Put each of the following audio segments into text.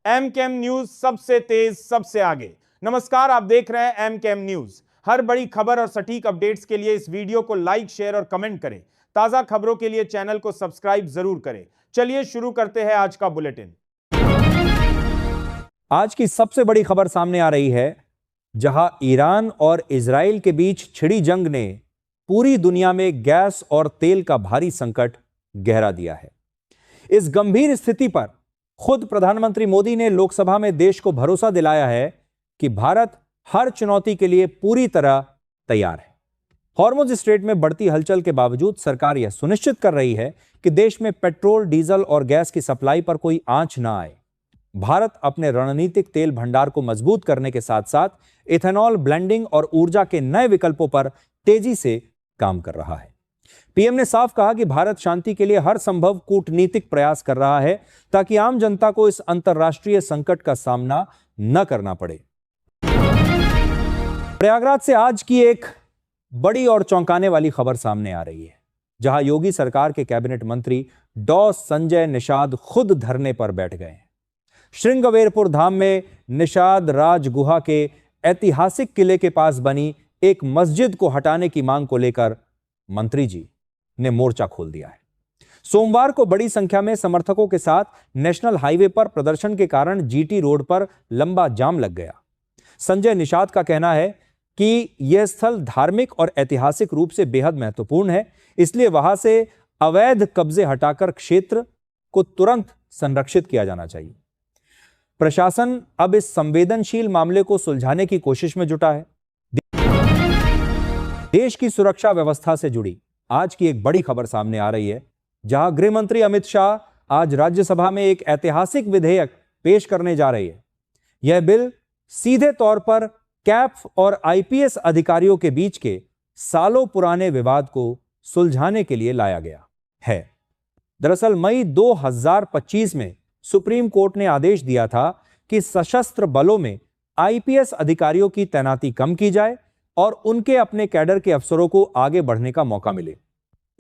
M cam news सबसे तेज सबसे आगे। नमस्कार, आप देख रहे हैं एम कैम न्यूज। हर बड़ी खबर और सटीक अपडेट्स के लिए इस वीडियो को लाइक, शेयर और कमेंट करें। ताजा खबरों के लिए चैनल को सब्सक्राइब जरूर करें। चलिए शुरू करते हैं आज का बुलेटिन। आज की सबसे बड़ी खबर सामने आ रही है, जहां ईरान और इजराइल के बीच छिड़ी जंग ने पूरी दुनिया में गैस और तेल का भारी संकट गहरा दिया है। इस गंभीर स्थिति पर खुद प्रधानमंत्री मोदी ने लोकसभा में देश को भरोसा दिलाया है कि भारत हर चुनौती के लिए पूरी तरह तैयार है। हॉर्मुज स्ट्रेट में बढ़ती हलचल के बावजूद सरकार यह सुनिश्चित कर रही है कि देश में पेट्रोल, डीजल और गैस की सप्लाई पर कोई आंच ना आए। भारत अपने रणनीतिक तेल भंडार को मजबूत करने के साथ साथ इथेनॉल ब्लेंडिंग और ऊर्जा के नए विकल्पों पर तेजी से काम कर रहा है। पीएम ने साफ कहा कि भारत शांति के लिए हर संभव कूटनीतिक प्रयास कर रहा है ताकि आम जनता को इस अंतर्राष्ट्रीय संकट का सामना न करना पड़े। प्रयागराज से आज की एक बड़ी और चौंकाने वाली खबर सामने आ रही है, जहां योगी सरकार के कैबिनेट मंत्री डॉ संजय निषाद खुद धरने पर बैठ गए हैं। श्रृंगवेरपुर धाम में निषाद राज गुहा के ऐतिहासिक किले के पास बनी एक मस्जिद को हटाने की मांग को लेकर मंत्री जी ने मोर्चा खोल दिया है। सोमवार को बड़ी संख्या में समर्थकों के साथ नेशनल हाईवे पर प्रदर्शन के कारण जीटी रोड पर लंबा जाम लग गया। संजय निषाद का कहना है कि यह स्थल धार्मिक और ऐतिहासिक रूप से बेहद महत्वपूर्ण है, इसलिए वहां से अवैध कब्जे हटाकर क्षेत्र को तुरंत संरक्षित किया जाना चाहिए। प्रशासन अब इस संवेदनशील मामले को सुलझाने की कोशिश में जुटा है। देश की सुरक्षा व्यवस्था से जुड़ी आज की एक बड़ी खबर सामने आ रही है, जहां गृह मंत्री अमित शाह आज राज्यसभा में एक ऐतिहासिक विधेयक पेश करने जा रहे हैं। यह बिल सीधे तौर पर कैफ और आईपीएस अधिकारियों के बीच के सालों पुराने विवाद को सुलझाने के लिए लाया गया है। दरअसल मई 2025 में सुप्रीम कोर्ट ने आदेश दिया था कि सशस्त्र बलों में आईपीएस अधिकारियों की तैनाती कम की जाए और उनके अपने कैडर के अफसरों को आगे बढ़ने का मौका मिले।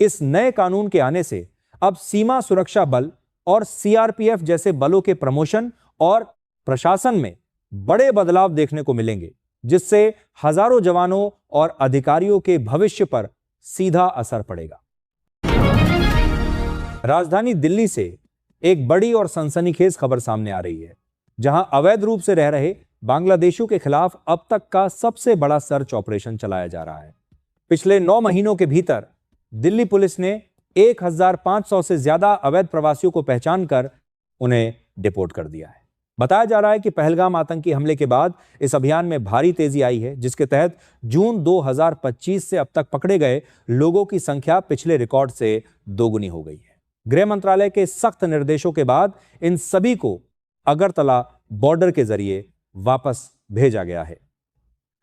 इस नए कानून के आने से अब सीमा सुरक्षा बल और सीआरपीएफ जैसे बलों के प्रमोशन और प्रशासन में बड़े बदलाव देखने को मिलेंगे, जिससे हजारों जवानों और अधिकारियों के भविष्य पर सीधा असर पड़ेगा। राजधानी दिल्ली से एक बड़ी और सनसनीखेज खबर सामने आ रही है, जहां अवैध रूप से रह रहे बांग्लादेशियों के खिलाफ अब तक का सबसे बड़ा सर्च ऑपरेशन चलाया जा रहा है। पिछले 9 महीनों के भीतर दिल्ली पुलिस ने 1500 से ज्यादा अवैध प्रवासियों को पहचान कर उन्हें डिपोर्ट कर दिया है। बताया जा रहा है कि पहलगाम आतंकी हमले के बाद इस अभियान में भारी तेजी आई है, जिसके तहत जून 2025 से अब तक पकड़े गए लोगों की संख्या पिछले रिकॉर्ड से दोगुनी हो गई है। गृह मंत्रालय के सख्त निर्देशों के बाद इन सभी को अगरतला बॉर्डर के जरिए वापस भेजा गया है।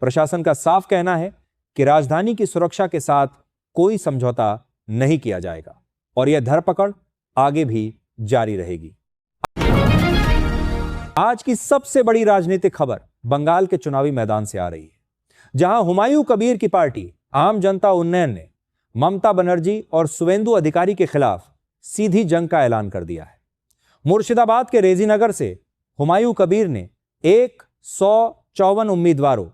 प्रशासन का साफ कहना है कि राजधानी की सुरक्षा के साथ कोई समझौता नहीं किया जाएगा और यह धरपकड़ आगे भी जारी रहेगी। आज की सबसे बड़ी राजनीतिक खबर बंगाल के चुनावी मैदान से आ रही है, जहां हुमायूं कबीर की पार्टी आम जनता उन्नयन ने ममता बनर्जी और सुवेंदु अधिकारी के खिलाफ सीधी जंग का ऐलान कर दिया है। मुर्शिदाबाद के रेजीनगर से हुमायूं कबीर ने 154 उम्मीदवारों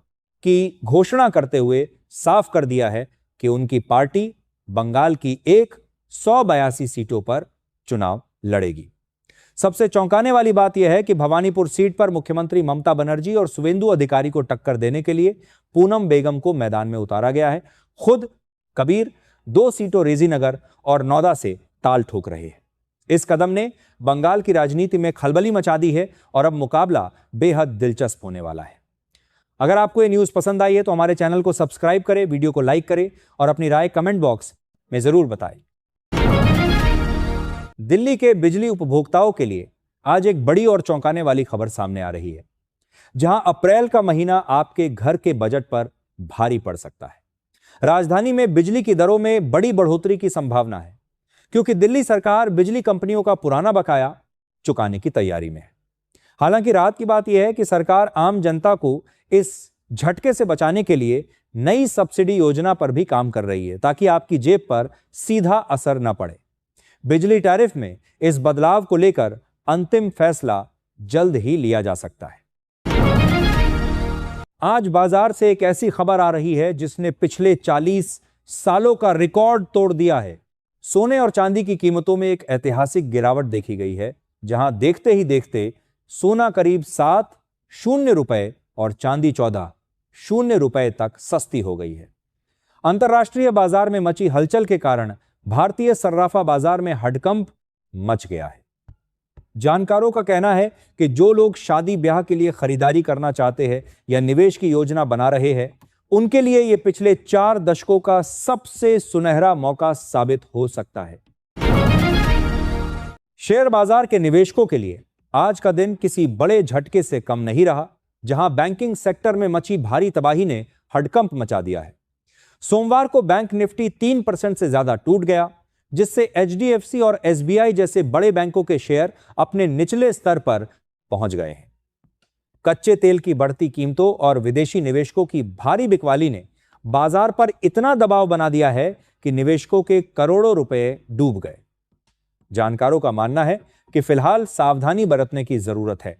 की घोषणा करते हुए साफ कर दिया है कि उनकी पार्टी बंगाल की 182 सीटों पर चुनाव लड़ेगी। सबसे चौंकाने वाली बात यह है कि भवानीपुर सीट पर मुख्यमंत्री ममता बनर्जी और सुवेंदु अधिकारी को टक्कर देने के लिए पूनम बेगम को मैदान में उतारा गया है। खुद कबीर 2 सीटों रेजीनगर और नौदा से ताल ठोक रहे हैं। इस कदम ने बंगाल की राजनीति में खलबली मचा दी है और अब मुकाबला बेहद दिलचस्प होने वाला है। अगर आपको ये न्यूज़ पसंद आई है तो हमारे चैनल को सब्सक्राइब करें, वीडियो को लाइक करें और अपनी राय कमेंट बॉक्स में जरूर बताएं। दिल्ली के बिजली उपभोक्ताओं के लिए आज एक बड़ी और चौंकाने वाली खबर सामने आ रही है, जहां अप्रैल का महीना आपके घर के बजट पर भारी पड़ सकता है। राजधानी में बिजली की दरों में बड़ी बढ़ोतरी की संभावना है, क्योंकि दिल्ली सरकार बिजली कंपनियों का पुराना बकाया चुकाने की तैयारी में है। हालांकि राहत की बात यह है कि सरकार आम जनता को इस झटके से बचाने के लिए नई सब्सिडी योजना पर भी काम कर रही है, ताकि आपकी जेब पर सीधा असर न पड़े। बिजली टैरिफ में इस बदलाव को लेकर अंतिम फैसला जल्द ही लिया जा सकता है। आज बाजार से एक ऐसी खबर आ रही है जिसने पिछले 40 सालों का रिकॉर्ड तोड़ दिया है। सोने और चांदी की कीमतों में एक ऐतिहासिक गिरावट देखी गई है, जहां देखते ही देखते सोना करीब 7 रुपए और चांदी 14 रुपए तक सस्ती हो गई है। अंतर्राष्ट्रीय बाजार में मची हलचल के कारण भारतीय सर्राफा बाजार में हड़कंप मच गया है। जानकारों का कहना है कि जो लोग शादी ब्याह के लिए खरीदारी करना चाहते हैं या निवेश की योजना बना रहे हैं, उनके लिए यह पिछले 4 दशकों का सबसे सुनहरा मौका साबित हो सकता है। शेयर बाजार के निवेशकों के लिए आज का दिन किसी बड़े झटके से कम नहीं रहा, जहां बैंकिंग सेक्टर में मची भारी तबाही ने हड़कंप मचा दिया है। सोमवार को बैंक निफ्टी 3% से ज्यादा टूट गया, जिससे HDFC और SBI जैसे बड़े बैंकों के शेयर अपने निचले स्तर पर पहुंच गए हैं। कच्चे तेल की बढ़ती कीमतों और विदेशी निवेशकों की भारी बिकवाली ने बाजार पर इतना दबाव बना दिया है कि निवेशकों के करोड़ों रुपए डूब गए। जानकारों का मानना है कि फिलहाल सावधानी बरतने की जरूरत है।